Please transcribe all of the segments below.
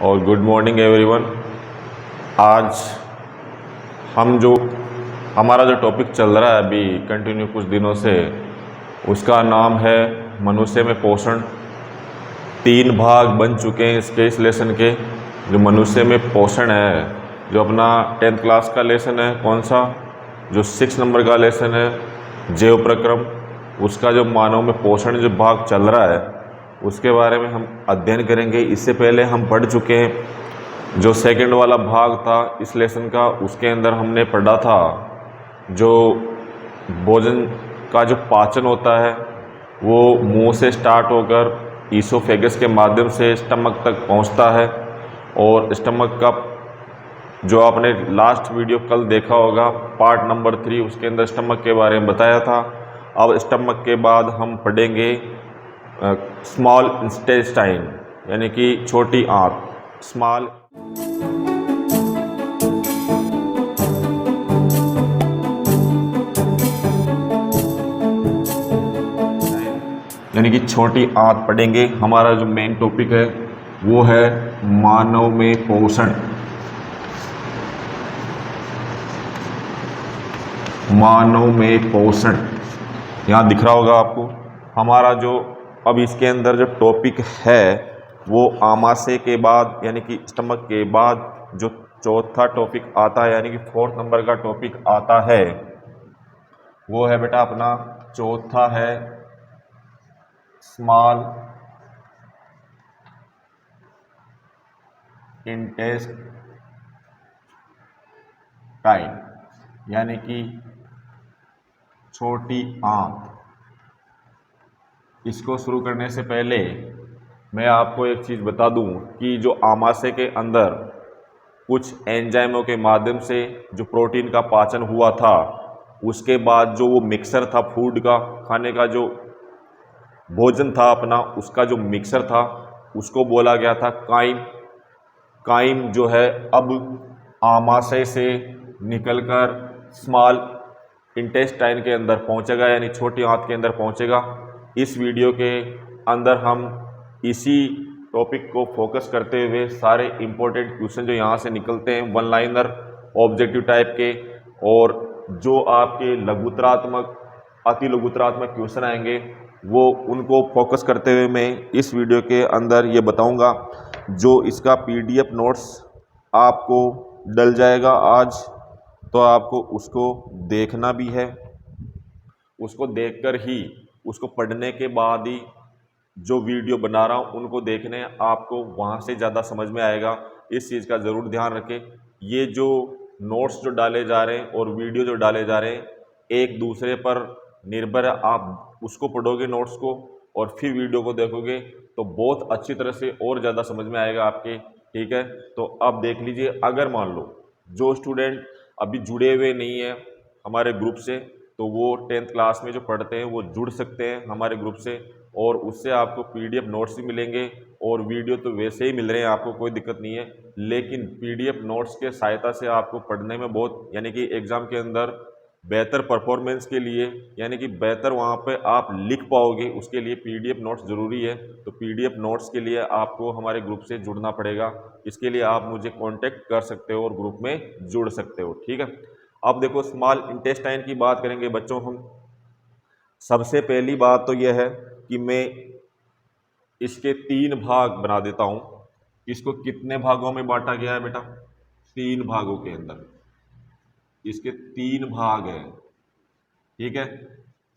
और good morning everyone. आज हमारा जो टॉपिक चल रहा है अभी कंटिन्यू कुछ दिनों से, उसका नाम है मनुष्य में पोषण। 3 भाग बन चुके हैं इसके इस लेसन के। जो मनुष्य में पोषण है, जो अपना 10th क्लास का लेसन है, कौन सा, जो 6 नंबर का लेसन है जैव प्रक्रम, उसका जो मानव में पोषण जो भाग चल रहा है उसके बारे में हम अध्ययन करेंगे। इससे पहले हम पढ़ चुके हैं जो सेकंड वाला भाग था इस लेसन का, उसके अंदर हमने पढ़ा था जो भोजन का जो पाचन होता है वो मुंह से स्टार्ट होकर ईसोफेगस के माध्यम से स्टमक तक पहुंचता है। और स्टमक का जो आपने लास्ट वीडियो कल देखा होगा पार्ट नंबर 3, उसके अंदर स्टमक के बारे में बताया था। अब स्टमक के बाद हम पढ़ेंगे स्मॉल इंटेस्टाइन यानी कि छोटी आंत, स्मॉल यानी कि छोटी आंत पढ़ेंगे। हमारा जो मेन टॉपिक है वो है मानव में पोषण। मानव में पोषण यहाँ दिख रहा होगा आपको। हमारा जो अब इसके अंदर जो टॉपिक है वो आमाशय के बाद यानी कि स्टमक के बाद जो चौथा टॉपिक आता है यानी कि 4th नंबर का टॉपिक आता है वो है बेटा अपना चौथा है स्मॉल इंटेस्टाइन यानी कि छोटी आंत। इसको शुरू करने से पहले मैं आपको एक चीज़ बता दूं कि जो आमाशय के अंदर कुछ एंजाइमों के माध्यम से जो प्रोटीन का पाचन हुआ था, उसके बाद जो वो मिक्सर था फूड का, खाने का जो भोजन था अपना, उसका जो मिक्सर था उसको बोला गया था काइम। काइम जो है अब आमाशय से निकलकर स्मॉल इंटेस्टाइन के अंदर पहुंचेगा यानी छोटी आंत के अंदर पहुंचेगा। इस वीडियो के अंदर हम इसी टॉपिक को फोकस करते हुए सारे इंपॉर्टेंट क्वेश्चन जो यहाँ से निकलते हैं, वन लाइनर ऑब्जेक्टिव टाइप के, और जो आपके लघुतरात्मक अति लघुतरात्मक क्वेश्चन आएंगे वो उनको फोकस करते हुए मैं इस वीडियो के अंदर ये बताऊंगा। जो इसका PDF नोट्स आपको डल जाएगा आज, तो आपको उसको देखना भी है। उसको देखकर ही, उसको पढ़ने के बाद ही जो वीडियो बना रहा हूँ उनको देखने, आपको वहाँ से ज़्यादा समझ में आएगा। इस चीज़ का ज़रूर ध्यान रखें। ये जो नोट्स जो डाले जा रहे हैं और वीडियो जो डाले जा रहे हैं एक दूसरे पर निर्भर है। आप उसको पढ़ोगे नोट्स को और फिर वीडियो को देखोगे तो बहुत अच्छी तरह से और ज़्यादा समझ में आएगा आपके। ठीक है, तो अब देख लीजिए, अगर मान लो जो स्टूडेंट अभी जुड़े हुए नहीं है हमारे ग्रुप से, तो वो 10th क्लास में जो पढ़ते हैं वो जुड़ सकते हैं हमारे ग्रुप से, और उससे आपको PDF नोट्स भी मिलेंगे और वीडियो तो वैसे ही मिल रहे हैं आपको, कोई दिक्कत नहीं है। लेकिन PDF नोट्स के सहायता से आपको पढ़ने में बहुत, यानी कि एग्ज़ाम के अंदर बेहतर परफॉर्मेंस के लिए, यानी कि बेहतर वहाँ पे आप लिख पाओगे, उसके लिए PDF नोट्स ज़रूरी है। तो PDF नोट्स के लिए आपको हमारे ग्रुप से जुड़ना पड़ेगा। इसके लिए आप मुझे कांटेक्ट कर सकते हो और ग्रुप में जुड़ सकते हो। ठीक है, अब देखो स्मॉल इंटेस्टाइन की बात करेंगे बच्चों हम। सबसे पहली बात तो यह है कि मैं इसके 3 भाग बना देता हूँ। इसको कितने भागों में बांटा गया है बेटा? 3 भागों के अंदर इसके 3 भाग हैं। ठीक है,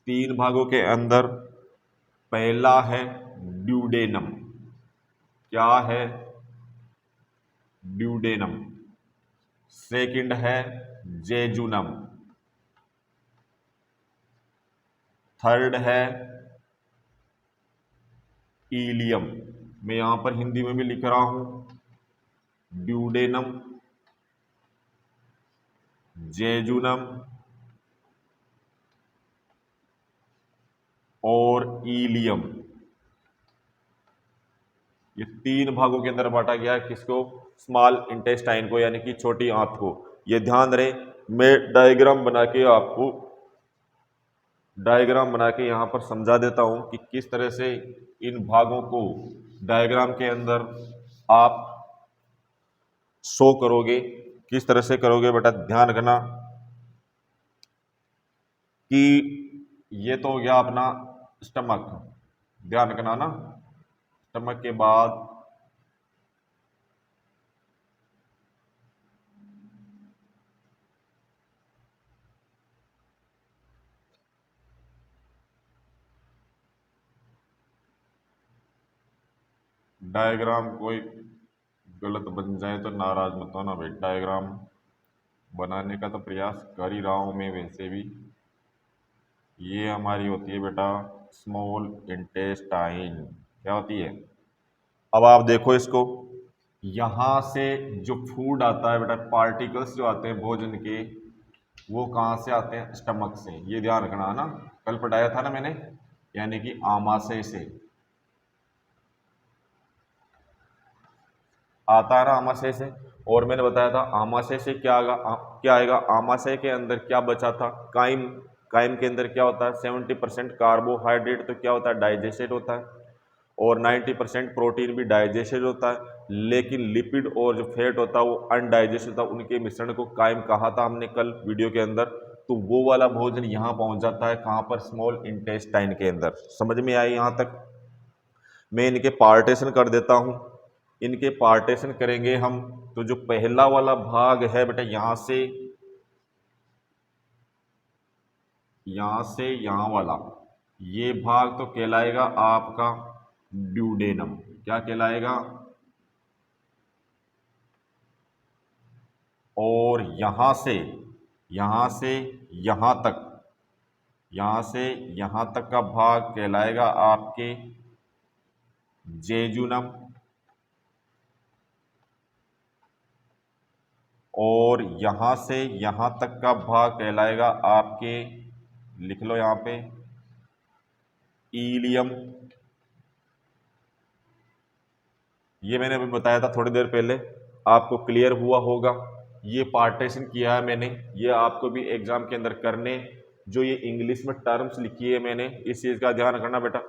3 भागों के अंदर पहला है ड्यूडेनम। क्या है? ड्यूडेनम। सेकंड है जेजुनम। थर्ड है इलियम। मैं यहां पर हिंदी में भी लिख रहा हूं, ड्यूडेनम, जेजुनम और इलियम। ये 3 भागों के अंदर बांटा गया है किसको? स्मॉल इंटेस्टाइन को, यानी कि छोटी आंत को। ये ध्यान रहे, मैं डायग्राम बना के आपको यहां पर समझा देता हूं कि किस तरह से इन भागों को डायग्राम के अंदर आप शो करोगे। किस तरह से करोगे बेटा, ध्यान रखना कि ये तो हो गया अपना स्टमक, ध्यान रखना ना। स्टमक के बाद डायग्राम कोई गलत बन जाए तो नाराज मत होना भाई। डायग्राम बनाने का तो प्रयास कर ही रहा हूं मैं वैसे भी। ये हमारी होती है बेटा स्मॉल इंटेस्टाइन। क्या होती है? अब आप देखो इसको, यहां से जो फूड आता है बेटा, पार्टिकल्स जो आते हैं भोजन के, वो कहाँ से आते हैं? स्टमक से। ये ध्यान रखना है ना, कल पढ़ाया था ना मैंने, यानी कि आमाशय से आता है ना, आमाशय से। और मैंने बताया था आमाशय से क्या आएगा, क्या आएगा आमाशय के अंदर, क्या बचा था? काइम। काइम के अंदर क्या होता है? 70% कार्बोहाइड्रेट, तो क्या होता है? डाइजेस्टेड होता है। और 90% प्रोटीन भी डाइजेस्टेड होता है। लेकिन लिपिड और जो फैट होता है वो अनडाइजेस्टेड होता है। उनके मिश्रण को काइम कहा था हमने कल वीडियो के अंदर। तो वो वाला भोजन यहाँ पहुंच जाता है कहाँ पर? स्मॉल इंटेस्टाइन के अंदर। समझ में आई यहाँ तक? मैं इनके पार्टेशन कर देता हूँ। इनके पार्टेशन करेंगे हम, तो जो पहला वाला भाग है बेटा, यहां से यहां वाला, ये भाग तो कहलाएगा आपका ड्यूडेनम। क्या कहलाएगा? और यहां से यहां तक, यहां से यहां तक का भाग कहलाएगा आपके जेजुनम। और यहां से यहां तक का भाग कहलाएगा आपके, लिख लो यहां पे, ईलियम। ये मैंने अभी बताया था थोड़ी देर पहले, आपको क्लियर हुआ होगा। ये पार्टीशन किया है मैंने, ये आपको भी एग्जाम के अंदर करने, जो ये इंग्लिश में टर्म्स लिखी है मैंने, इस चीज़ का ध्यान रखना बेटा।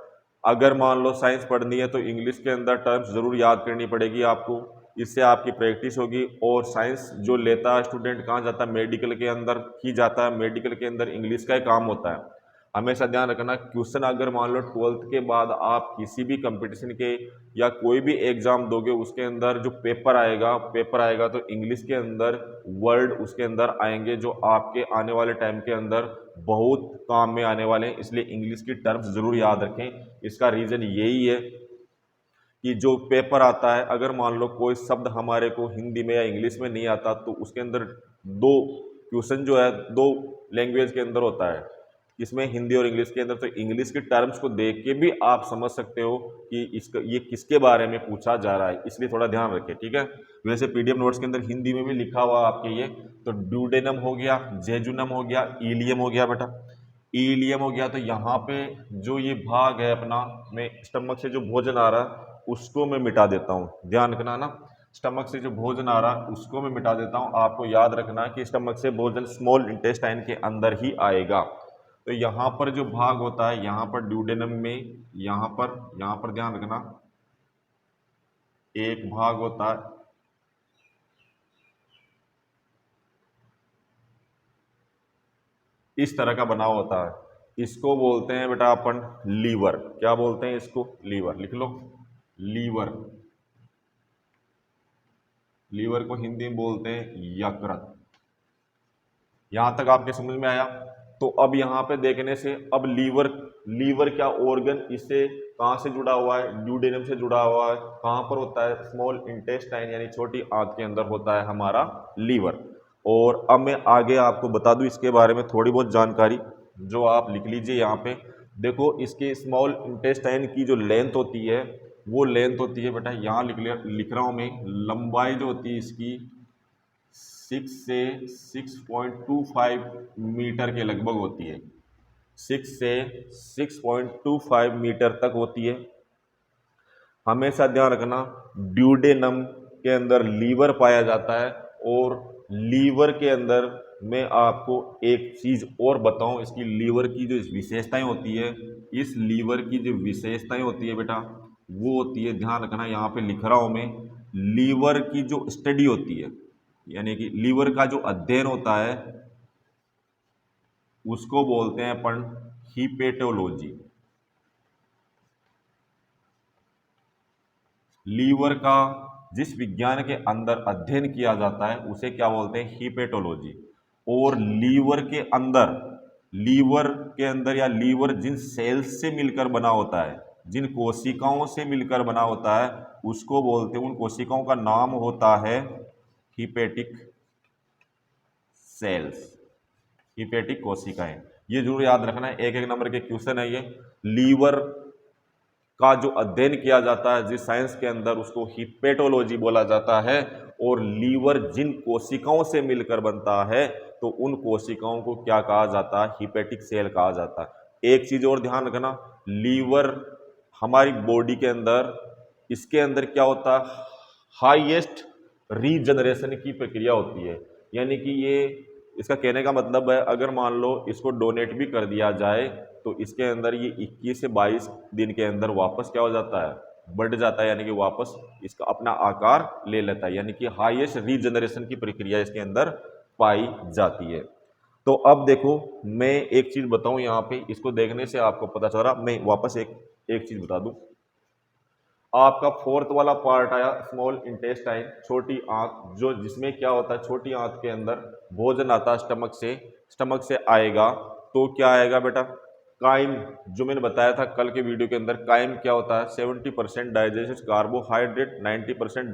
अगर मान लो साइंस पढ़नी है तो इंग्लिश के अंदर टर्म्स जरूर याद करनी पड़ेगी आपको, इससे आपकी प्रैक्टिस होगी। और साइंस जो लेता है स्टूडेंट, कहाँ जाता है? मेडिकल के अंदर ही जाता है। मेडिकल के अंदर इंग्लिश का ही काम होता है। हमेशा ध्यान रखना, क्वेश्चन अगर मान लो 12th के बाद आप किसी भी कंपटीशन के या कोई भी एग्जाम दोगे, उसके अंदर जो पेपर आएगा तो इंग्लिश के अंदर वर्ड उसके अंदर आएंगे जो आपके आने वाले टाइम के अंदर बहुत काम में आने वाले हैं। इसलिए इंग्लिश की टर्म्स जरूर याद रखें। इसका रीजन यही है कि जो पेपर आता है, अगर मान लो कोई शब्द हमारे को हिंदी में या इंग्लिश में नहीं आता, तो उसके अंदर दो क्वेश्चन जो है, दो लैंग्वेज के अंदर होता है, इसमें हिंदी और इंग्लिश के अंदर। तो इंग्लिश की टर्म्स को देख के भी आप समझ सकते हो कि इसका ये किसके बारे में पूछा जा रहा है, इसलिए थोड़ा ध्यान रखें, ठीक है। वैसे पीडीएफ नोट्स के अंदर हिंदी में भी लिखा हुआ आपके ये। तो ड्यूडेनम हो गया, जेजुनम हो गया, ईलियम हो गया बेटा। ईलियम हो गया, तो यहाँ पे जो ये भाग है अपना, मैं स्टमक से जो भोजन आ रहा है उसको मैं मिटा देता हूँ। ध्यान रखना ना, स्टमक से जो भोजन आ रहा है उसको मैं मिटा देता हूँ। आपको याद रखना है कि स्टमक से भोजन स्मॉल इंटेस्टाइन के अंदर ही आएगा। तो यहाँ पर जो भाग होता है, यहाँ पर ड्यूडेनम में, यहाँ पर ध्यान रखना, एक भाग होता है, इस तरह का बना होता है। इसको बोलते हैं बेटा अपन लीवर। क्या बोलते हैं इसको? लीवर। लिख लो, लीवर। लीवर को हिंदी में बोलते हैं यकृत। यहां तक आपके समझ में आया? तो अब यहाँ पे देखने से, अब लीवर, लीवर क्या ऑर्गन, इससे कहाँ से जुड़ा हुआ है? ड्यूडेनम से जुड़ा हुआ है। कहाँ पर होता है? स्मॉल इंटेस्टाइन यानी छोटी आंत के अंदर होता है हमारा लीवर। और अब मैं आगे आपको बता दूं इसके बारे में थोड़ी बहुत जानकारी, जो आप लिख लीजिए यहाँ पे। देखो, इसके स्मॉल इंटेस्टाइन की जो लेंथ होती है, वो लेंथ होती है बेटा, यहाँ लिख रहा हूँ मैं, लंबाई जो होती है इसकी 6 से 6.25 मीटर के लगभग होती है। 6 से 6.25 मीटर तक होती है। हमेशा ध्यान रखना, ड्यूडेनम के अंदर लीवर पाया जाता है। और लीवर के अंदर मैं आपको एक चीज और बताऊं, इसकी लीवर की जो विशेषताएं होती है, इस लीवर की जो विशेषताएं होती है बेटा, वो होती है, ध्यान रखना, यहाँ पे लिख रहा हूं मैं, लीवर की जो स्टडी होती है, यानी कि लीवर का जो अध्ययन होता है, उसको बोलते हैं अपन हिपेटोलॉजी। लीवर का जिस विज्ञान के अंदर अध्ययन किया जाता है उसे क्या बोलते हैं? हिपेटोलॉजी। और लीवर के अंदर या लीवर जिन सेल्स से मिलकर बना होता है, जिन कोशिकाओं से मिलकर बना होता है, उसको बोलते हैं, उन कोशिकाओं का नाम होता है हिपेटिक सेल्स, हिपेटिक कोशिकाएं। ये जरूर याद रखना है, एक एक नंबर के क्वेश्चन है ये। लीवर का जो अध्ययन किया जाता है जिस साइंस के अंदर, उसको हिपेटोलॉजी बोला जाता है। और लीवर जिन कोशिकाओं से मिलकर बनता है तो उन कोशिकाओं को क्या कहा जाता है? हिपेटिक सेल कहा जाता है। एक चीज और ध्यान रखना, लीवर हमारी बॉडी के अंदर, इसके अंदर क्या होता है? हाईएस्ट रीजनरेशन की प्रक्रिया होती है। यानी कि ये, इसका कहने का मतलब है, अगर मान लो इसको डोनेट भी कर दिया जाए तो इसके अंदर ये 21 से 22 दिन के अंदर वापस क्या हो जाता है? बढ़ जाता है, यानी कि वापस इसका अपना आकार ले लेता है। यानी कि हाईएस्ट रीजनरेशन की प्रक्रिया इसके अंदर पाई जाती है। तो अब देखो, मैं एक चीज बताऊं यहाँ पे, इसको देखने से आपको पता चल रहा, मैं वापस एक चीज बता दूं। आपका फोर्थ वाला पार्ट आया स्मॉल इंटेस्टाइन, छोटी आंत, जो जिसमें क्या होता है, छोटी आंत के अंदर भोजन आता है स्टमक से आएगा। तो क्या आएगा बेटा? काइम, जो मैंने बताया था कल के वीडियो के अंदर, काइम क्या होता है? 70% डाइजेस्टेड कार्बोहाइड्रेट, 90%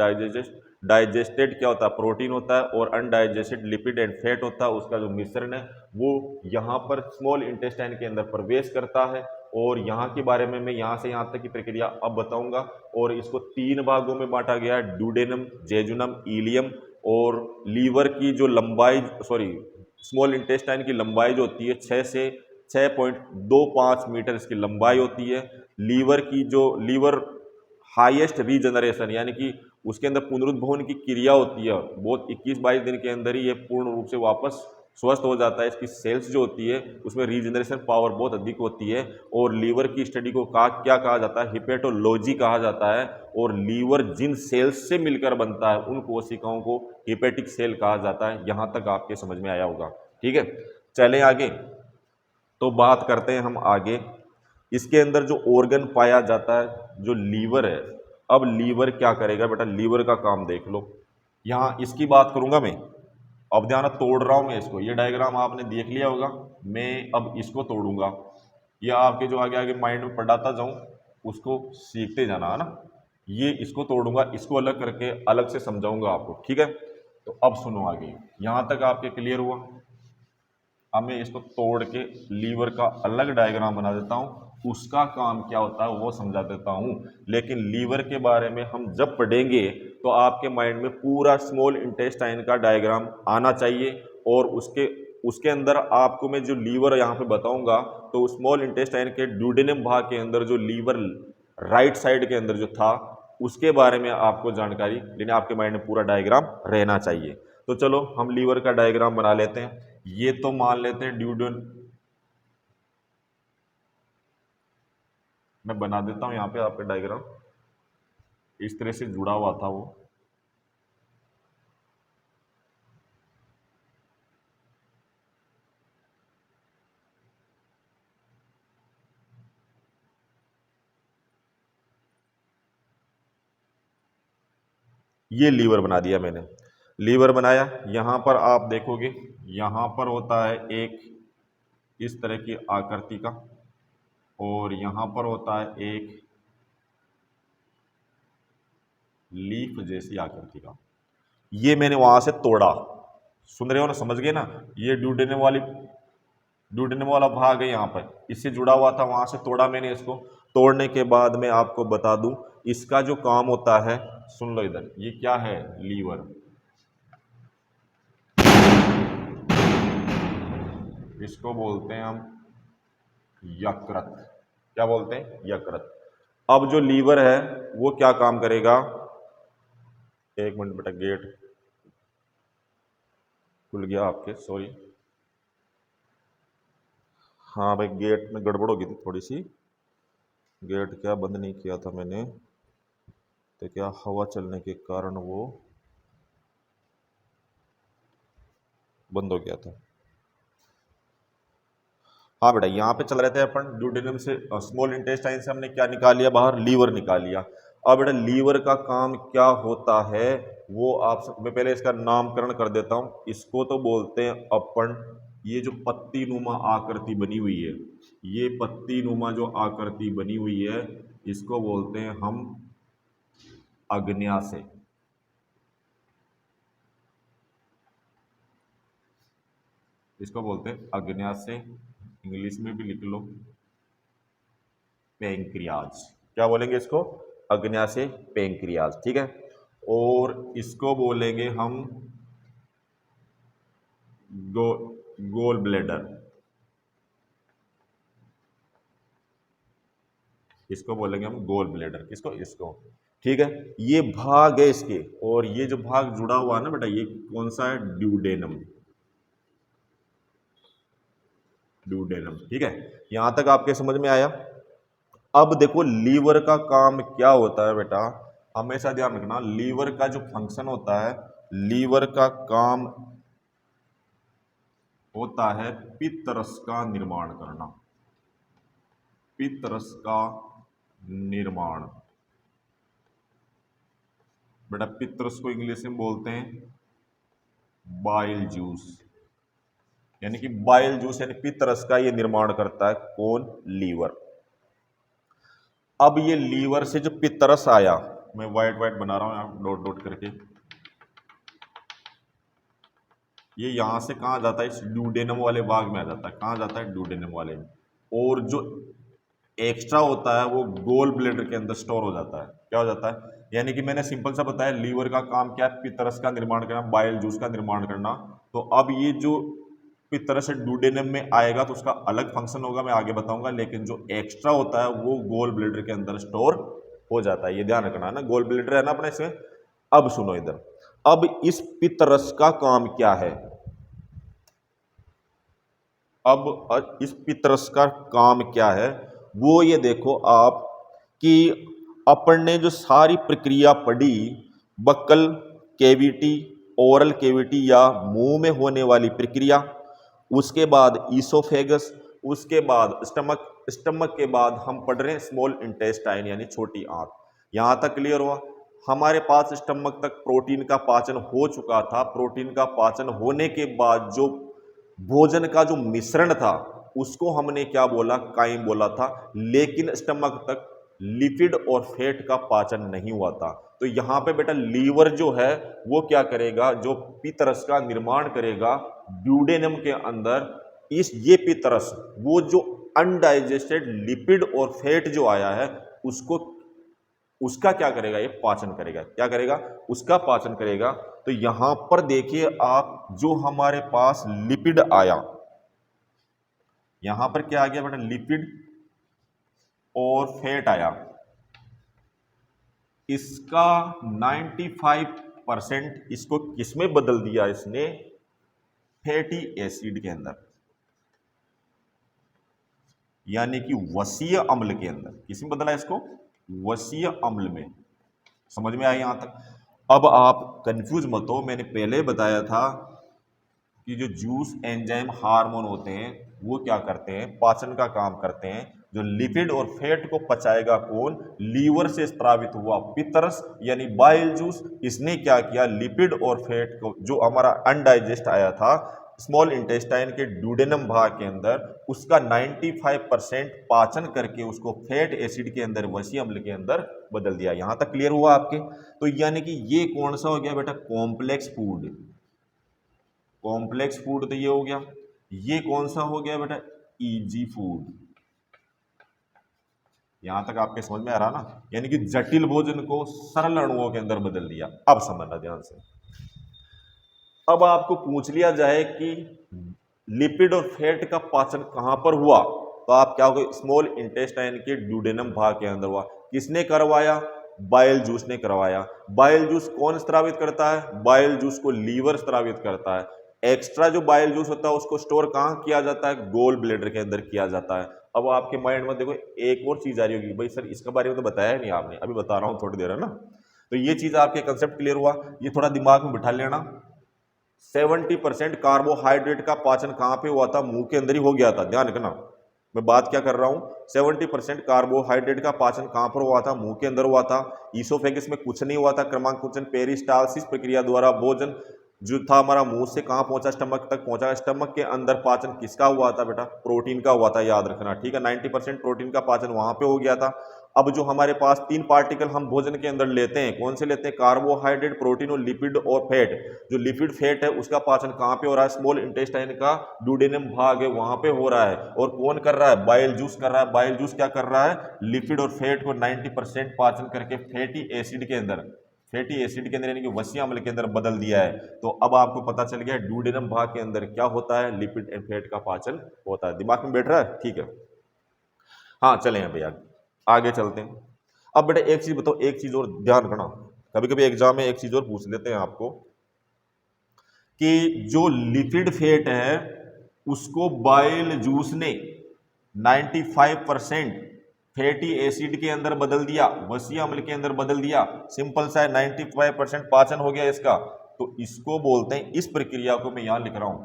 डाइजेस्टेड क्या होता है? प्रोटीन होता है, और अनडाइजेस्टेड लिपिड एंड फैट होता है। उसका जो मिश्रण है वो यहाँ पर स्मॉल इंटेस्टाइन के अंदर प्रवेश करता है। और यहाँ के बारे में मैं यहाँ से यहाँ तक की प्रक्रिया अब बताऊंगा। और इसको 3 भागों में बांटा गया है, ड्यूडेनम, जेजुनम, इलियम। और लीवर की जो लंबाई, सॉरी, स्मॉल इंटेस्टाइन की लंबाई जो होती है 6 से 6.25 मीटर इसकी लंबाई होती है। लीवर हाईएस्ट रीजनरेशन, यानी कि उसके अंदर पुनरुद्भवन की क्रिया होती है बहुत, 21-22 दिन के अंदर ही ये पूर्ण रूप से वापस स्वस्थ हो जाता है। इसकी सेल्स जो होती है उसमें रीजनरेशन पावर बहुत अधिक होती है। और लीवर की स्टडी को क्या कहा जाता है? हिपेटोलॉजी कहा जाता है। और लीवर जिन सेल्स से मिलकर बनता है उन कोशिकाओं को हिपेटिक सेल कहा जाता है। यहां तक आपके समझ में आया होगा, ठीक है। चलें आगे, तो बात करते हैं हम आगे। इसके अंदर जो ऑर्गन पाया जाता है, जो लीवर है। अब लीवर क्या करेगा बेटा? लीवर का काम देख लो। यहाँ इसकी बात करूंगा मैं। अब ध्यान, तोड़ रहा हूं मैं इसको, ये डायग्राम आपने देख लिया होगा। मैं अब इसको तोड़ूंगा, या आपके जो आगे आगे माइंड में पढ़ाता जाऊं उसको सीखते जाना, है ना। ये इसको तोड़ूंगा, इसको अलग करके अलग से समझाऊंगा आपको, ठीक है। तो अब सुनो आगे, यहां तक आपके क्लियर हुआ? अब मैं इसको तोड़ के लीवर का अलग डायग्राम बना देता हूं, उसका काम क्या होता है वो समझा देता हूं। लेकिन लीवर के बारे में हम जब पढ़ेंगे तो आपके माइंड में पूरा स्मॉल इंटेस्टाइन का डायग्राम आना चाहिए। और उसके उसके अंदर आपको मैं जो लीवर यहाँ पे बताऊंगा, तो स्मॉल इंटेस्टाइन के ड्यूडेनम भाग के अंदर जो लीवर राइट साइड के अंदर जो था, उसके बारे में आपको जानकारी लेने, आपके माइंड में पूरा डायग्राम रहना चाहिए। तो चलो हम लीवर का डायग्राम बना लेते हैं। ये तो मान लेते हैं ड्यूडन, मैं बना देता हूं यहाँ पे आपका डायग्राम, इस तरह से जुड़ा हुआ था वो। ये लीवर बना दिया मैंने, लीवर बनाया। यहां पर आप देखोगे, यहां पर होता है एक इस तरह की आकृति का, और यहां पर होता है एक लीफ जैसी आकृति का। ये मैंने वहां से तोड़ा, सुन रहे हो ना, समझ गए ना। ये ड्यूडेनम वाला भाग है यहाँ पर, इससे जुड़ा हुआ था, वहां से तोड़ा मैंने इसको। तोड़ने के बाद मैं आपको बता दूं इसका जो काम होता है, सुन लो इधर, ये क्या है? लीवर। इसको बोलते हैं हम यकृत। क्या बोलते हैं? यकृत। अब जो लीवर है वो क्या काम करेगा? एक मिनट बेटा, गेट खुल गया आपके, सॉरी। हाँ भाई, गेट में गड़बड़ हो गई थी थोड़ी सी, गेट क्या बंद नहीं किया था मैंने, तो क्या हवा चलने के कारण वो बंद हो गया था। हाँ बेटा, यहाँ पे चल रहे थे अपन ड्यूडेनम से, स्मॉल इंटेस्टाइन से हमने क्या निकाल लिया बाहर, लीवर निकाल लिया। अब बेटा लीवर का काम क्या होता है वो मैं पहले इसका नामकरण कर देता हूँ। इसको तो बोलते हैं अपन, ये जो पत्ती नुमा आकृति बनी हुई है, ये पत्ती नुमा जो आकृति बनी हुई है, इसको बोलते हैं हम अग्न्याशय। इसको बोलते हैं अग्न्याशय, इंग्लिश में भी लिख लो पेंक्रियाज। क्या बोलेंगे इसको? अग्न्याशय पेंक्रियाज, ठीक है। और इसको बोलेंगे हम गो गोल ब्लेडर। इसको बोलेंगे हम गोल ब्लेडर, किसको? इसको, ठीक है। ये भाग है इसके, और ये जो भाग जुड़ा हुआ है ना बेटा, ये कौन सा है? ड्यूडेनम। ड्यूडेनम, ठीक है। यहां तक आपके समझ में आया। अब देखो लीवर का काम क्या होता है बेटा, हमेशा ध्यान रखना, लीवर का जो फंक्शन होता है, लीवर का काम होता है पित्तरस का निर्माण करना। पित्तरस का निर्माण, बेटा पित्तरस को इंग्लिश में बोलते हैं बाइल जूस, यानी कि बाइल जूस यानी पित्तरस का ये निर्माण करता है कौन? लीवर। अब ये लीवर से जो पित्तरस आया, मैं व्हाइट व्हाइट बना रहा हूं यहां डॉट डॉट करके, ये यहां से कहां जाता है? इस ड्यूडेनम वाले भाग में आ जाता है। कहां जाता है? ड्यूडेनम वाले में। और जो एक्स्ट्रा होता है वो गोल ब्लेडर के अंदर स्टोर हो जाता है। क्या हो जाता है? यानी कि मैंने सिंपल सा बताया, लीवर का काम क्या है? पित्तरस का निर्माण करना, बाइल जूस का निर्माण करना। तो अब ये जो पित्तरस से ड्यूडेनम में आएगा तो उसका अलग फंक्शन होगा, मैं आगे बताऊंगा, लेकिन जो एक्स्ट्रा होता है वो गोल ब्लेडर के अंदर स्टोर हो जाता है। ये ध्यान रखना है ना, गोल ब्लेडर है ना अपने इसमें। अब सुनो इधर, अब इस पित्तरस का काम क्या है? अब इस पित्तरस का काम क्या है वो ये देखो आप, कि अपन ने जो सारी प्रक्रिया पढ़ी, बक्कल कैविटी, ओरल कैविटी या मुंह में होने वाली प्रक्रिया, उसके बाद ईसोफेगस, उसके बाद स्टमक, स्टमक के बाद हम पढ़ रहे हैं स्मॉल इंटेस्टाइन यानी छोटी आंत। यहां तक क्लियर हुआ? हमारे पास स्टमक तक प्रोटीन का पाचन हो चुका था। प्रोटीन का पाचन होने के बाद जो भोजन का जो मिश्रण था उसको हमने क्या बोला? काइम बोला था। लेकिन स्टमक तक लिपिड और फैट का पाचन नहीं हुआ था। तो यहां पे बेटा लीवर जो है वो क्या करेगा? जो पित्तरस का निर्माण करेगा ड्यूडेनम के अंदर। इस ये पित्तरस वो जो अनडाइजेस्टेड लिपिड और फैट जो आया है उसको, उसका क्या करेगा? ये पाचन करेगा। क्या करेगा? उसका पाचन करेगा। तो यहां पर देखिए आप, जो हमारे पास लिपिड आया, यहां पर क्या आ गया बेटा? लिपिड और फैट आया। इसका 95% इसको किसमें बदल दिया? इसने फैटी एसिड के अंदर, यानी कि वसीय अम्ल के अंदर। किसमें बदला इसको? वसीय अम्ल में। समझ में आया यहां तक? अब आप कंफ्यूज मत हो, मैंने पहले बताया था कि जो जूस एंजाइम हार्मोन होते हैं वो क्या करते हैं? पाचन का काम करते हैं। जो लिपिड और फैट को पचाएगा कौन? लीवर से स्त्रावित हुआ पित्तरस यानी बाइल जूस। इसने क्या किया? लिपिड और फैट को, जो हमारा अनडाइजेस्ट आया था स्मॉल इंटेस्टाइन के ड्यूडेनम भाग के अंदर, उसका 95% पाचन करके उसको फैट एसिड के अंदर, वसी अम्ल के अंदर बदल दिया। यहां तक क्लियर हुआ आपके? तो यानी कि ये कौन सा हो गया बेटा? Complex food. कॉम्प्लेक्स फूड तो ये हो गया। ये कौन सा हो गया बेटा? Easy food. यहां तक आपके समझ में आ रहा ना? यानी कि जटिल भोजन को सरल अणुओं के अंदर बदल दिया। अब समझना ध्यान से। अब आपको पूछ लिया जाए कि लिपिड और फैट का पाचन कहां पर हुआ, तो आप क्या होगा? स्मॉल इंटेस्टाइन के ड्यूडेनम भाग के अंदर हुआ। किसने करवाया? बाइल जूस ने करवाया। बाइल जूस कौन स्त्रावित करता है? बाइल जूस को लीवर स्त्रावित करता है। एक्स्ट्रा जो बाइल जूस होता है उसको स्टोर कहां किया जाता है? गोल ब्लेडर के अंदर किया जाता है। अब आपके माइंड में देखो एक और चीज आ रही होगी, भाई सर इसके बारे में तो बताया नहीं आपने। अभी बता रहा हूं थोड़ी देर, है ना। तो ये चीज आपके कंसेप्ट क्लियर हुआ, ये थोड़ा दिमाग में बिठा लेना। 70% कार्बोहाइड्रेट का पाचन कहाँ पे हुआ था? मुंह के अंदर ही हो गया था। ध्यान रखना मैं बात क्या कर रहा हूं। 70% कार्बोहाइड्रेट का पाचन कहां पर हुआ था? मुंह के अंदर हुआ था। ईसोफेगस में कुछ नहीं हुआ था। क्रमांकुचन पेरिस्टालसिस प्रक्रिया द्वारा भोजन जो था हमारा मुंह से कहां पहुंचा? स्टमक तक पहुंचा। स्टमक के अंदर पाचन किसका हुआ था बेटा? प्रोटीन का हुआ था, याद रखना, ठीक है। 90% प्रोटीन का पाचन वहां पे हो गया था। अब जो हमारे पास 3 पार्टिकल हम भोजन के अंदर लेते हैं, कौन से लेते हैं? कार्बोहाइड्रेट, प्रोटीन और लिपिड और फैट। जो लिपिड फैट है उसका पाचन कहां पे हो रहा है? स्मॉल इंटेस्टाइन का ड्यूडेनम भाग है वहां पे हो रहा है। और कौन कर रहा है? बाइल जूस कर रहा है। बाइल जूस क्या कर रहा है? लिपिड और फैट को 90% पाचन करके फैटी एसिड के अंदर, फैटी एसिड के अंदर यानी कि वसीय अम्ल के अंदर बदल दिया है। तो अब आपको पता चल गया ड्यूडेनम भाग के अंदर क्या होता है? लिपिड एंड फैट का पाचन होता है। दिमाग में बैठ रहा है? ठीक है, हाँ चले हैं भैया आगे चलते हैं। अब बेटा एक चीज बताओ, एक चीज और ध्यान रखना, कभी कभी एग्जाम में एक चीज और पूछ लेते हैं आपको कि जो लिपिड फैट है उसको बाइल जूस ने 95% फैटी एसिड के अंदर बदल दिया, वसीय अम्ल के अंदर बदल दिया। सिंपल सा है, 95% पाचन हो गया इसका। तो इसको बोलते हैं, इस प्रक्रिया को मैं यहां लिख रहा हूं,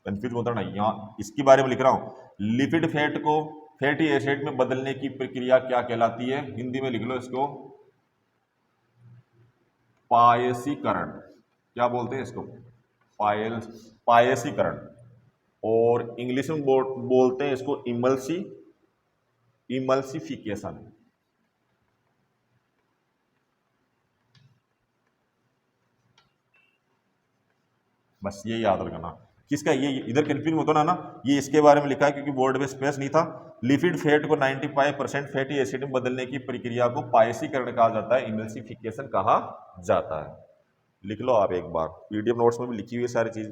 कंफ्यूज मत होना, यहां इसके बारे में लिख रहा हूं। लिपिड फैट को फैटी एसिड में बदलने की प्रक्रिया क्या कहलाती है? हिंदी में लिख लो इसको, पायसीकरण। क्या बोलते हैं इसको? पायसीकरण। और इंग्लिश में बोलते हैं इसको इमल्सिफिकेशन। बस ये याद रखना। किसका? ये इधर कंफ्यूज मत होना ना, ये इसके बारे में लिखा है क्योंकि बोर्ड में स्पेस नहीं था। लिपिड फैट को 95% फैटी एसिड में बदलने की प्रक्रिया को पायसीकरण कहा जाता है, इमल्सिफिकेशन कहा जाता है। लिख लो आप एक बार, पीडीएफ नोट्स में भी लिखी हुई है सारी चीज।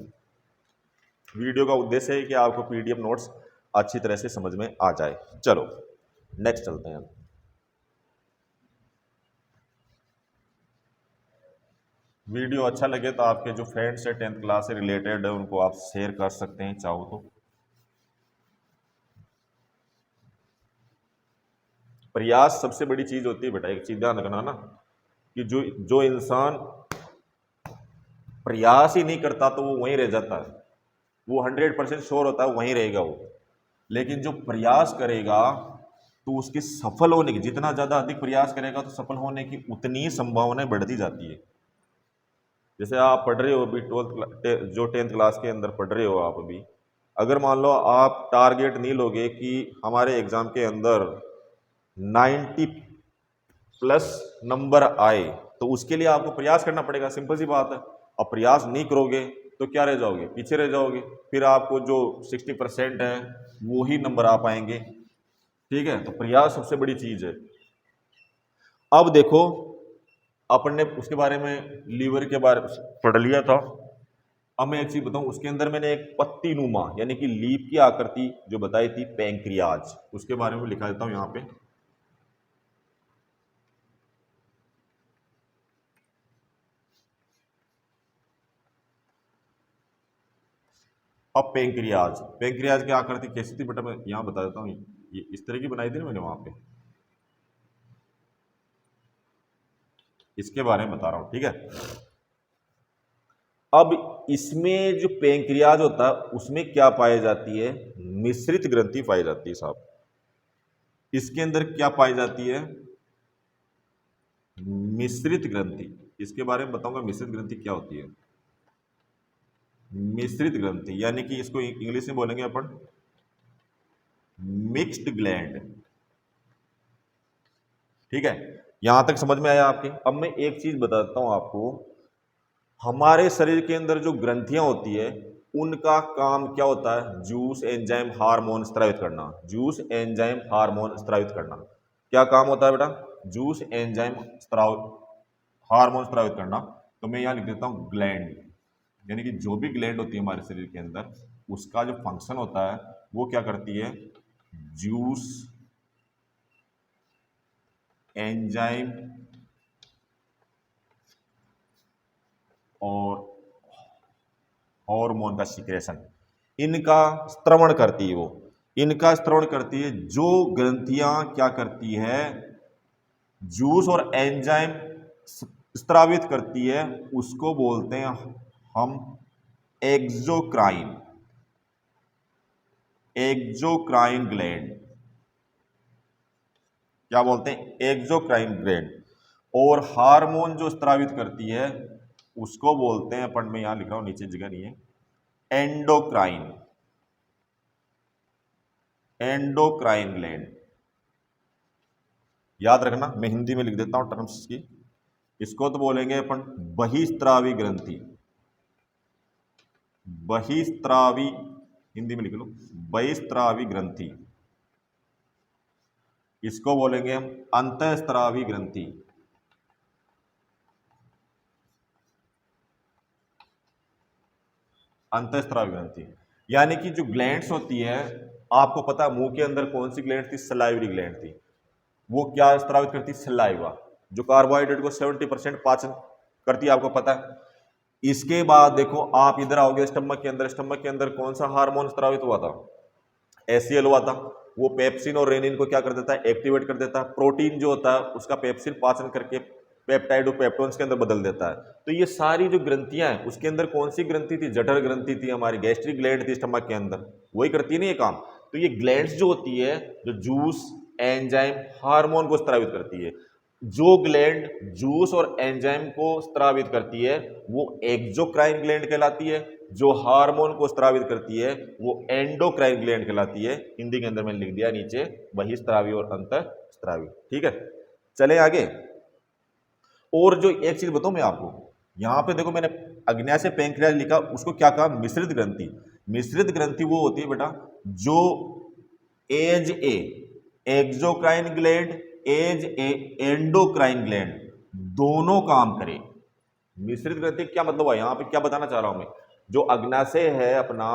वीडियो का उद्देश्य है कि आपको पीडीएफ नोट्स अच्छी तरह से समझ में आ जाए। चलो नेक्स्ट चलते हैं। वीडियो अच्छा लगे तो आपके जो फ्रेंड्स है 10th क्लास से रिलेटेड है उनको आप शेयर कर सकते हैं चाहो तो। प्रयास सबसे बड़ी चीज होती है बेटा, एक चीज ध्यान रखना ना कि जो इंसान प्रयास ही नहीं करता तो वो वहीं रह जाता है। वो 100% श्योर होता है वहीं रहेगा वो। लेकिन जो प्रयास करेगा तो उसके सफल होने की, जितना ज्यादा अधिक प्रयास करेगा तो सफल होने की उतनी ही संभावनाएं बढ़ती जाती है। जैसे आप पढ़ रहे हो अभी 12th जो 10th क्लास के अंदर पढ़ रहे हो आप अभी, अगर मान लो आप टारगेट नहीं लोगे कि हमारे एग्जाम के अंदर 90+ नंबर आए, तो उसके लिए आपको प्रयास करना पड़ेगा, सिंपल सी बात है। और प्रयास नहीं करोगे तो क्या रह जाओगे? पीछे रह जाओगे। फिर आपको जो 60% है वो ही नंबर आ पाएंगे, ठीक है। तो प्रयास सबसे बड़ी चीज है। अब देखो अपन ने उसके बारे में, लीवर के बारे में पढ़ लिया था। अब मैं एक चीज बताऊं, उसके अंदर मैंने एक पत्ती नुमा यानी कि लीफ की आकृति जो बताई थी, पैंक्रियाज, उसके बारे में लिखा देता हूं यहां पे। अब पैंक्रियाज, पैंक्रियाज की आकृति कैसी थी बेटा? मैं यहां बता देता हूं, ये इस तरह की बनाई थी ना मैंने वहां पे, इसके बारे में बता रहा हूं, ठीक है। अब इसमें जो पैंक्रियाज होता है उसमें क्या पाई जाती है? मिश्रित ग्रंथि पाई जाती है साहब। इसके अंदर क्या पाई जाती है? मिश्रित ग्रंथि। इसके बारे में बताऊंगा मिश्रित ग्रंथि क्या होती है। मिश्रित ग्रंथि यानी कि इसको इंग्लिश में बोलेंगे अपन मिक्स्ड ग्लैंड, ठीक है। यहां तक समझ में आया आपके? अब मैं एक चीज बताता हूं आपको, हमारे शरीर के अंदर जो ग्रंथियां होती है उनका काम क्या होता है? जूस एंजाइम हार्मोन स्रावित करना। जूस एंजाइम हार्मोन स्रावित करना क्या काम होता है बेटा? जूस एंजाइम हार्मोन स्रावित करना। तो मैं यहां लिख देता हूं ग्लैंड, यानी कि जो भी ग्लैंड होती है हमारे शरीर के अंदर उसका जो फंक्शन होता है वो क्या करती है? जूस एंजाइम और हार्मोन का सीक्रेशन, इनका स्त्रवण करती है वो, इनका स्त्रवण करती है। जो ग्रंथियां क्या करती है? जूस और एंजाइम स्त्रावित करती है उसको बोलते हैं हम एक्सोक्राइन, एक्सोक्राइन ग्लैंड। क्या बोलते हैं? Exocrine gland. और हार्मोन जो स्त्रावित करती है उसको बोलते हैं, अपन मैं यहां लिख रहा हूं, नीचे जगह नहीं है, एंडोक्राइन, एंडोक्राइन ग्लैंड। याद रखना, मैं हिंदी में लिख देता हूं टर्म्स की। इसको तो बोलेंगे अपन बहिस्त्रावी ग्रंथि, बहिस्त्रावी, हिंदी में लिख लो बहिस्त्रावी ग्रंथि। इसको बोलेंगे हम अंतःस्त्रावी ग्रंथि, अंतःस्त्रावी ग्रंथि। यानी कि जो ग्लैंड्स होती है, आपको पता है मुंह के अंदर कौन सी ग्लैंड थी? सलाइवरी ग्लैंड थी। वो क्या स्त्रावित करती? सलाइवा, जो कार्बोहाइड्रेट को 70% पाचन करती है, आपको पता है। इसके बाद देखो आप इधर आओगे स्टमक के अंदर, स्टमक के अंदर कौन सा हार्मोन स्त्रावित हुआ था? एसीएल हुआ था। वो पेप्सिन और रेनिन को क्या कर देता है? एक्टिवेट कर देता है। प्रोटीन जो होता है उसका पेप्सिन पाचन करके पेप्टाइड और पेप्टोन्स के अंदर बदल देता है। तो ये सारी जो ग्रंथियां हैं उसके अंदर कौन सी ग्रंथि थी? जठर ग्रंथि थी, हमारी गैस्ट्रिक ग्लैंड थी स्टमक के अंदर, वही करती है ना ये काम। तो ये ग्लैंड्स जो होती है, जो जूस, एंजाइम, हार्मोन को स्त्रावित करती है, जो ग्लैंड जूस और एंजाइम को स्त्रावित करती है वो एक्सोक्राइन ग्लैंड कहलाती है। जो हार्मोन को स्त्रावित करती है वो एंडोक्राइन ग्लैंड कहलाती है। हिंदी के अंदर मैंने लिख दिया नीचे बहिस्त्रावी और अंतःस्त्रावी। ठीक है, चले आगे। और जो एक चीज बताऊं मैं आपको, यहां पे देखो मैंने अग्न्याशय से पैंक्रियाज लिखा, उसको क्या कहा? मिश्रित ग्रंथि। मिश्रित ग्रंथि वो होती है बेटा जो as a exocrine gland, as a endocrine gland दोनों काम करे। मिश्रित ग्रंथि क्या मतलब हुआ? यहां पे क्या बताना चाह रहा हूं मैं, जो अग्नाशय है अपना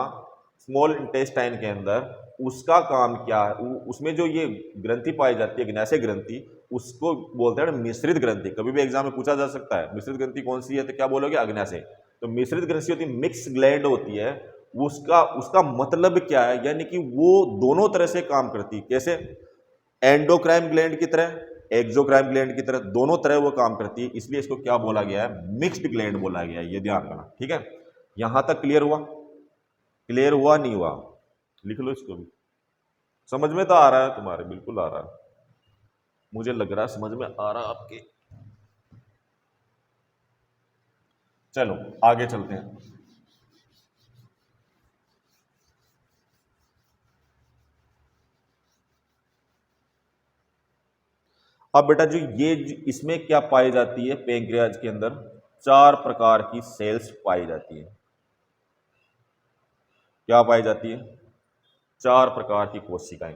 स्मॉल इंटेस्टाइन के अंदर, उसका काम क्या है? उसमें जो ये ग्रंथि पाई जाती है अग्नाशय ग्रंथि, उसको बोलते हैं मिश्रित ग्रंथि। कभी भी एग्जाम में पूछा जा सकता है मिश्रित ग्रंथि कौन सी है, तो क्या बोलोगे? अग्नाशय। तो मिश्रित ग्रंथि होती है, मिक्स ग्लैंड होती है। उसका उसका मतलब क्या है? यानी कि वो दोनों तरह से काम करती है। कैसे? एंडोक्राइन ग्लैंड की तरह, एक्सोक्राइन ग्लैंड की तरह, दोनों तरह वो काम करती है। इसलिए इसको क्या बोला गया है? मिक्स्ड ग्लैंड बोला गया है। ये ध्यान रखना, ठीक है। यहां तक क्लियर हुआ? क्लियर हुआ नहीं हुआ? लिख लो इसको भी। समझ में तो आ रहा है तुम्हारे? बिल्कुल आ रहा है, मुझे लग रहा है समझ में आ रहा है आपके। चलो आगे चलते हैं। अब बेटा जो इसमें क्या पाई जाती है? पैंक्रियाज के अंदर 4 प्रकार की सेल्स पाई जाती है। क्या पाई जाती है? 4 प्रकार की कोशिकाएं।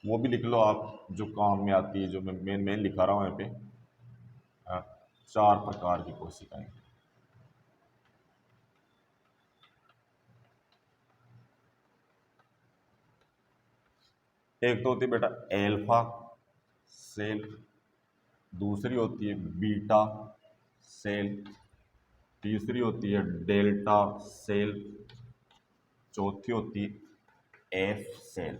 वो भी लिख लो आप, जो काम में आती है, जो मैं मेन लिखा रहा हूं यहाँ पे। हाँ, 4 प्रकार की कोशिकाएं। एक तो होती है बेटा एल्फा सेल, दूसरी होती है बीटा सेल, तीसरी होती है डेल्टा सेल, चौथी होती है एफ सेल।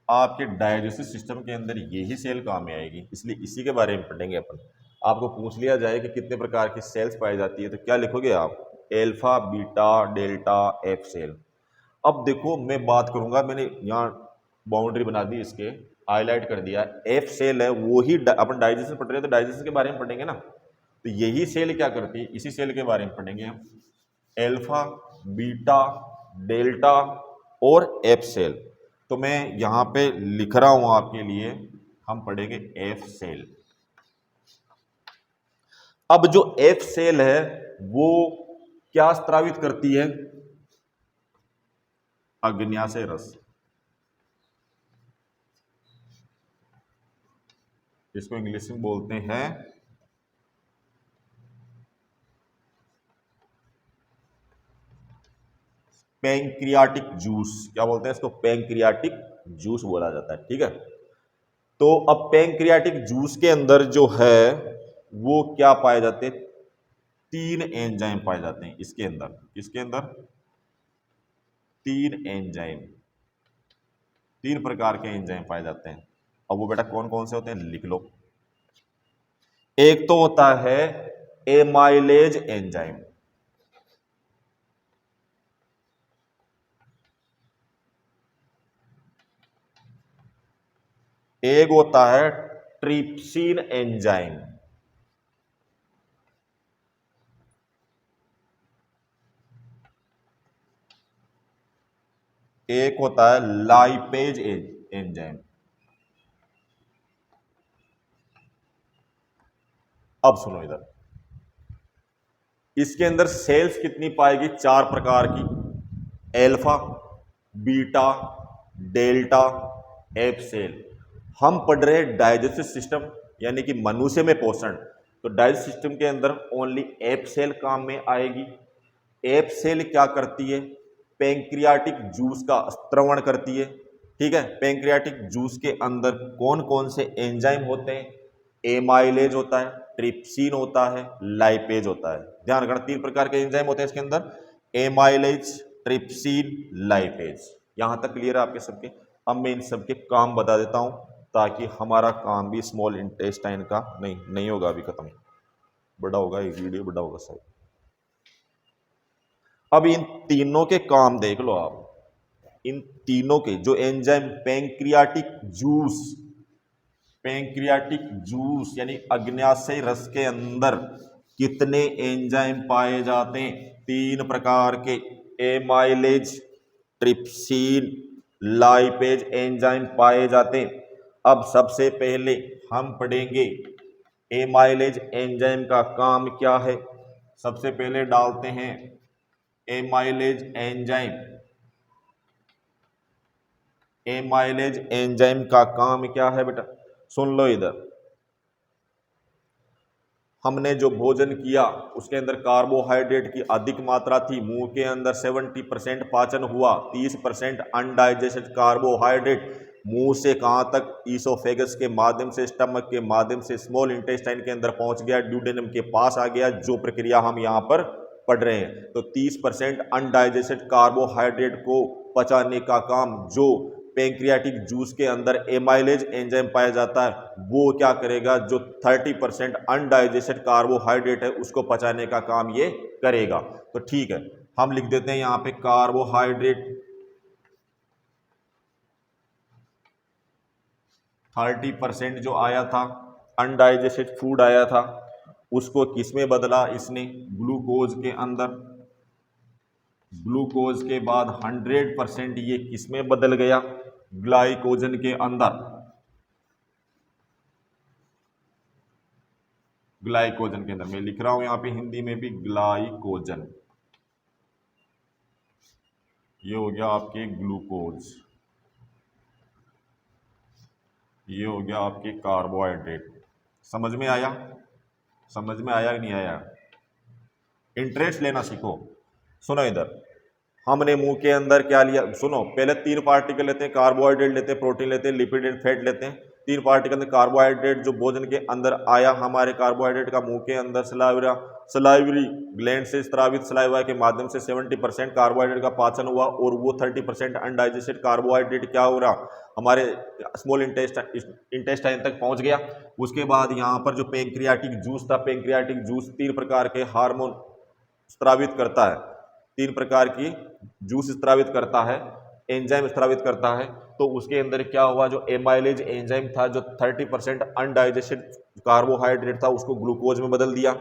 आपके डाइजेस्टिव सिस्टम के अंदर यही सेल काम में आएगी, इसलिए इसी के बारे में पढ़ेंगे अपन। आपको पूछ लिया जाए कि कितने प्रकार की सेल्स पाई जाती है, तो क्या लिखोगे आप? Alpha, beta, delta, F cell. अब देखो मैं बात करूंगा, मैंने यहाँ बाउंड्री बना दी, इसके हाईलाइट कर दिया। एफ सेल है, वो ही अपन डाइजेशन पढ़ रहे हैं तो डाइजेशन के बारे में पढ़ेंगे ना, तो यही सेल क्या करती है, इसी सेल के बारे में पढ़ेंगे हम। एल्फा, बीटा, डेल्टा और एफ सेल। तो मैं यहां पे लिख रहा हूं आपके लिए, हम पढ़ेंगे एफ सेल। अब जो एफ सेल है वो क्या स्त्रावित करती है? अग्न्याशय रस। इसको इंग्लिश में बोलते हैं पैंक्रियाटिक जूस। क्या बोलते हैं इसको? पैंक्रियाटिक जूस बोला जाता है, ठीक है। तो अब पैंक्रियाटिक जूस के अंदर जो है वो क्या पाए जाते हैं? 3 एंजाइम पाए जाते हैं इसके अंदर। इसके अंदर 3 एंजाइम, 3 प्रकार के एंजाइम पाए जाते हैं। अब वो बेटा कौन कौन से होते हैं लिख लो। एक तो होता है एमाइलेज एंजाइम, एक होता है ट्रिप्सिन एंजाइम, एक होता है लाइपेज एंजाइम। अब सुनो इधर, इसके अंदर सेल्स कितनी पाएगी? 4 प्रकार की, alpha, beta, delta, F cell. हम पढ़ रहे हैं डाइजेस्टिव सिस्टम यानी कि मनुष्य में पोषण, तो डाइजेस्टिव सिस्टम के अंदर ओनली एफ सेल काम में आएगी। एफ सेल क्या करती है? पैंक्रियाटिक जूस का स्त्रवण करती है। ठीक है, पैंक्रियाटिक जूस के अंदर कौन कौन से एंजाइम होते हैं? एमाइलेज होता है, ट्रिप्सिन होता है, लाइपेज होता है। ध्यान रखना, 3 प्रकार के एंजाइम होते हैं इसके अंदर, एमाइलेज, ट्रिप्सिन, लाइपेज। यहां तक क्लियर है आपके सबके? अब मैं इन सबके काम बता देता हूं ताकि हमारा काम भी स्मॉल इंटेस्टाइन का नहीं होगा, अभी खत्म, बड़ा होगा, एक वीडियो बड़ा होगा सही। अब इन तीनों के काम देख लो आप, इन तीनों के जो एंजाइम, पैंक्रियाटिक जूस यानी अग्न्याशय रस के अंदर कितने एंजाइम पाए जाते हैं? 3 प्रकार के, एमाइलेज, ट्रिप्सिन, लाइपेज एंजाइम पाए जाते हैं। अब सबसे पहले हम पढ़ेंगे एमाइलेज एंजाइम का काम क्या है। सबसे पहले डालते हैं एमाइलेज एंजाइम। एमाइलेज एंजाइम का काम क्या है बेटा? सुन लो इधर, हमने जो भोजन किया उसके अंदर कार्बोहाइड्रेट की अधिक मात्रा थी, मुंह के अंदर 70% पाचन हुआ, 30% अनडाइजेस्टेड कार्बोहाइड्रेट मुंह से कहां तक? ईसोफेगस के माध्यम से, स्टमक के माध्यम से स्मॉल इंटेस्टाइन के अंदर पहुंच गया, ड्यूडेनम के पास आ गया, जो प्रक्रिया हम यहां पर पढ़ रहे हैं। तो 30% अनडाइजेस्टेड कार्बोहाइड्रेट को पचाने का काम जो पैंक्रियाटिक जूस के अंदर एमाइलेज एंजाइम पाया जाता है, वो क्या करेगा? जो 30% अनडाइजेस्टेड कार्बोहाइड्रेट है उसको पचाने का काम ये करेगा। तो ठीक है, हम लिख देते हैं यहां पे कार्बोहाइड्रेट 30% जो आया था, अनडाइजेस्टेड फूड आया था, उसको किस में बदला इसने? ग्लूकोज के अंदर। ग्लूकोज के बाद 100% ये किस में बदल गया? ग्लाइकोजन के अंदर। ग्लाइकोजन के अंदर मैं लिख रहा हूं यहां पे हिंदी में भी ग्लाइकोजन। ये हो गया आपके ग्लूकोज, ये हो गया आपके कार्बोहाइड्रेट। समझ में आया? समझ में आया कि नहीं आया? इंटरेस्ट लेना सीखो। सुनो इधर, हमने मुंह के अंदर क्या लिया? सुनो, पहले 3 पार्टिकल लेते हैं, कार्बोहाइड्रेट लेते हैं, प्रोटीन लेते हैं, लिपिड एंड फैट लेते हैं। 3 पार्टिकल कार्बोहाइड्रेट जो भोजन के अंदर आया, हमारे कार्बोहाइड्रेट का मुंह के अंदर सलाइवरी ग्लैंड से स्त्रावित सलाइवा के माध्यम से 70% कार्बोहाइड्रेट का पाचन हुआ, और वो 30% अनडाइजेस्टेड कार्बोहाइड्रेट क्या हो रहा? हमारे स्मॉल इंटेस्टाइन तक पहुंच गया। उसके बाद यहाँ पर जो पैंक्रियाटिक जूस था, पैंक्रियाटिक जूस 3 प्रकार के हार्मोन स्त्रावित करता है, 3 प्रकार की जूस स्त्रावित करता है, एंजाइम स्त्रावित करता है। तो उसके अंदर क्या हुआ? जो एमाइलेज एंजाइम था, जो 30% अनडाइजेस्टेड कार्बोहाइड्रेट था, उसको ग्लूकोज में बदल दिया।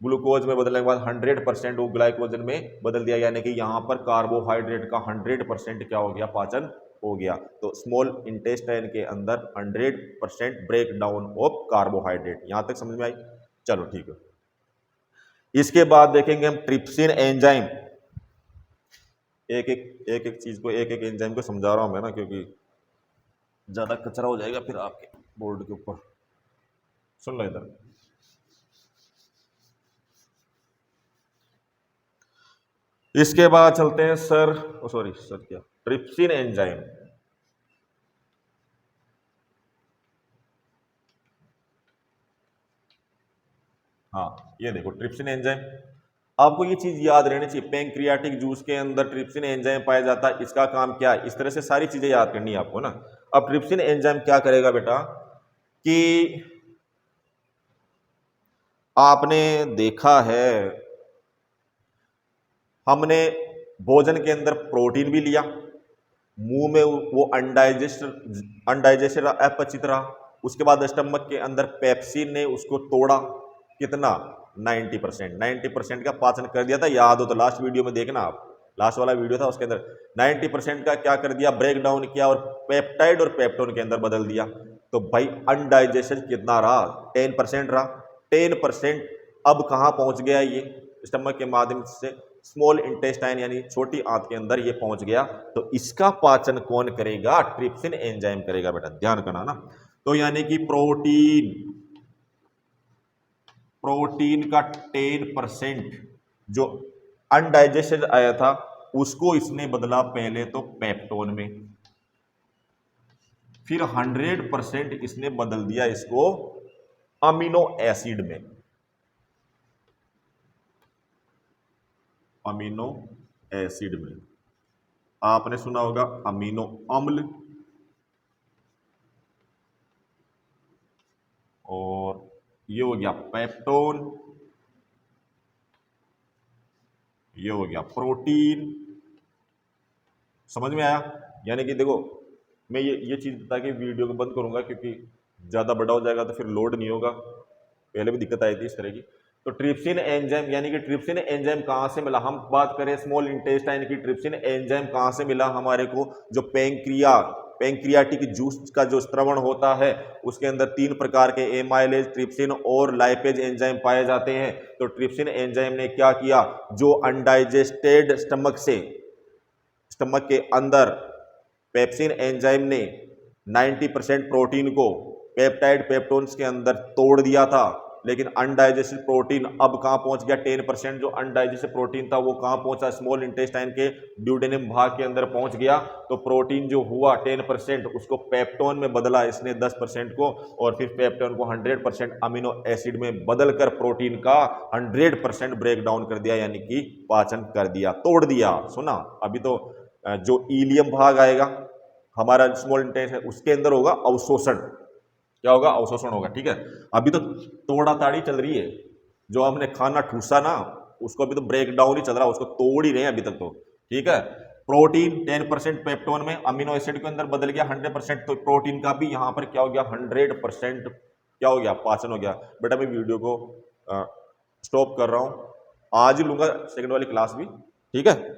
ग्लूकोज में बदलने के बाद 100% वो ग्लाइकोजन में बदल दिया, यानी कि यहाँ पर कार्बोहाइड्रेट का 100% क्या हो गया? पाचन हो गया। तो स्मॉल इंटेस्टाइन के अंदर 100% ब्रेक डाउन ऑफ कार्बोहाइड्रेट। यहां तक समझ में आई? चलो ठीक है। इसके बाद देखेंगे हम ट्रिप्सिन एंजाइम। एक एक चीज को, एक एंजाइम को समझा रहा हूं मैं ना, क्योंकि ज्यादा कचरा हो जाएगा फिर आपके बोर्ड के ऊपर। सुन लो इधर, इसके बाद चलते हैं सर क्या, ट्रिप्सिन एंजाइम। हाँ, ये देखो ट्रिप्सिन एंजाइम। आपको ये चीज याद रहनी चाहिए, पैंक्रियाटिक जूस के अंदर ट्रिप्सिन एंजाइम पाया जाता है, इसका काम क्या है? इस तरह से सारी चीजें याद करनी है आपको ना। अब ट्रिप्सिन एंजाइम क्या करेगा बेटा कि आपने देखा है, हमने भोजन के अंदर प्रोटीन भी लिया, मुंह में वो अनडाइजेस्टेड अपचित रहा, उसके बाद स्टमक के अंदर पेप्सिन ने उसको तोड़ा, कितना 90%, 90% का पाचन कर दिया था। याद हो तो लास्ट वीडियो में देखना आप, लास्ट वाला वीडियो था उसके अंदर 90% का क्या कर दिया, ब्रेक डाउन किया और पेप्टाइड और पेप्टोन के अंदर बदल दिया। तो भाई अनडाइजेशन कितना रहा, 10% रहा। 10% अब कहाँ पहुंच गया, ये स्टमक के माध्यम से स्मॉल इंटेस्टाइन यानी छोटी आंत के अंदर ये पहुंच गया। तो इसका पाचन कौन करेगा, ट्रिप्सिन एंजाइम करेगा बेटा, ध्यान करना ना। तो यानी कि प्रोटीन का 10% जो अनडाइजेस्टेड आया था उसको इसने बदला पहले तो पेप्टोन में, फिर 100% इसने बदल दिया इसको अमीनो एसिड में, अमीनो एसिड में। आपने सुना होगा अमीनो अम्ल, और ये हो गया पेप्टोन, ये हो गया प्रोटीन। समझ में आया? यानी कि देखो मैं ये चीज ताकि वीडियो को बंद करूंगा क्योंकि ज्यादा बड़ा हो जाएगा तो फिर लोड नहीं होगा, पहले भी दिक्कत आई थी इस तरह की। तो ट्रिप्सिन एंजाइम, यानी कि ट्रिप्सिन एंजाइम कहां से मिला, हम बात करें स्मॉल इंटेस्टाइन की, ट्रिप्सिन एंजाइम कहां से मिला हमारे को, जो पैंक्रियाटिक जूस का जो स्त्रवण होता है उसके अंदर 3 प्रकार के एमाइलेज, ट्रिप्सिन और लाइपेज एंजाइम पाए जाते हैं। तो ट्रिप्सिन एंजाइम ने क्या किया, जो अनडाइजेस्टेड स्टमक के अंदर पेप्सिन एंजाइम ने 90% प्रोटीन को पेप्टाइड पेप्टोन्स के अंदर तोड़ दिया था, लेकिन अनडाइजेस्टेड प्रोटीन अब कहां पहुंच गया, 10% जो अनडाइजेस्टेड प्रोटीन था वो कहां पहुंचा, स्मॉल इंटेस्टाइन के ड्यूडेनम भाग के अंदर पहुंच गया। तो प्रोटीन जो हुआ 10% उसको पेप्टोन में बदला इसने 10% को, और फिर पेप्टोन को 100% अमीनो एसिड में बदलकर प्रोटीन का 100% ब्रेक डाउन कर दिया, यानी कि पाचन कर दिया, तोड़ दिया। सुना? अभी तो जो इलियम भाग आएगा हमारा स्मॉल इंटेस्टाइन उसके अंदर होगा अवशोषण, क्या होगा, अवशोषण होगा। ठीक है, अभी तो तोड़ा ताड़ी चल रही है, जो हमने खाना ठूसा ना उसको अभी तो ब्रेक डाउन ही चल रहा है, उसको तोड़ ही रहे हैं अभी तक तो। ठीक है, प्रोटीन 10% पेप्टोन में अमीनो एसिड के अंदर बदल गया 100%, तो प्रोटीन का भी यहां पर क्या हो गया 100% क्या हो गया, पाचन हो गया। बेटा मैं वीडियो को स्टॉप कर रहा हूं, आज ही लूंगा सेकंड वाली क्लास भी, ठीक है।